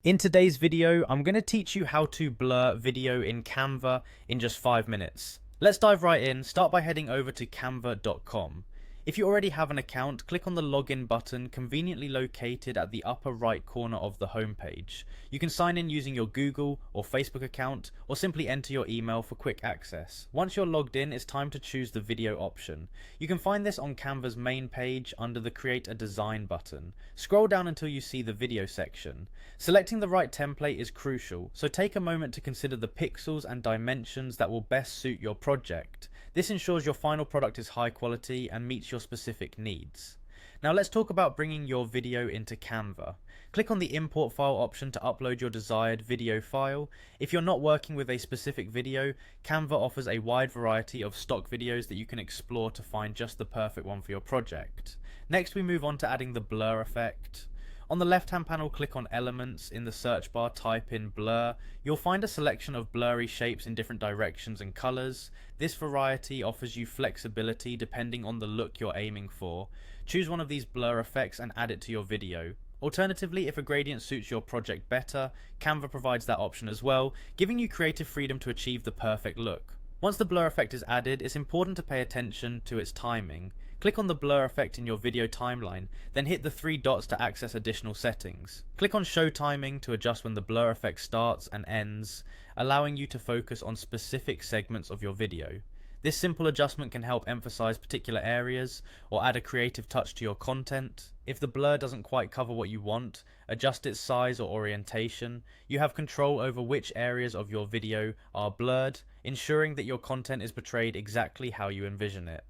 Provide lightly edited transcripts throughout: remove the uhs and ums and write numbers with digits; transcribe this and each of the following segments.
In today's video, I'm going to teach you how to blur video in Canva in just 5 minutes. Let's dive right in. Start by heading over to canva.com. If you already have an account, click on the login button conveniently located at the upper right corner of the homepage. You can sign in using your Google or Facebook account, or simply enter your email for quick access. Once you're logged in, it's time to choose the video option. You can find this on Canva's main page under the Create a Design button. Scroll down until you see the video section. Selecting the right template is crucial, so take a moment to consider the pixels and dimensions that will best suit your project. This ensures your final product is high quality and meets your specific needs. Now let's talk about bringing your video into Canva. Click on the import file option to upload your desired video file. If you're not working with a specific video, Canva offers a wide variety of stock videos that you can explore to find just the perfect one for your project. Next we move on to adding the blur effect. On the left hand panel, click on Elements. In the search bar, type in blur. You'll find a selection of blurry shapes in different directions and colours. This variety offers you flexibility depending on the look you're aiming for. Choose one of these blur effects and add it to your video. Alternatively, if a gradient suits your project better, Canva provides that option as well, giving you creative freedom to achieve the perfect look. Once the blur effect is added, it's important to pay attention to its timing. Click on the blur effect in your video timeline, then hit the 3 dots to access additional settings. Click on Show Timing to adjust when the blur effect starts and ends, allowing you to focus on specific segments of your video. This simple adjustment can help emphasize particular areas or add a creative touch to your content. If the blur doesn't quite cover what you want, adjust its size or orientation. You have control over which areas of your video are blurred, ensuring that your content is portrayed exactly how you envision it.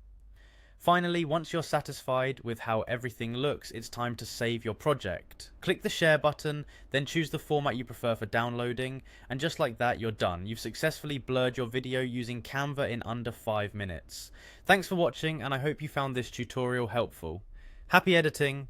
Finally, once you're satisfied with how everything looks, it's time to save your project. Click the share button, then choose the format you prefer for downloading, and just like that, you're done. You've successfully blurred your video using Canva in under 5 minutes. Thanks for watching, and I hope you found this tutorial helpful. Happy editing!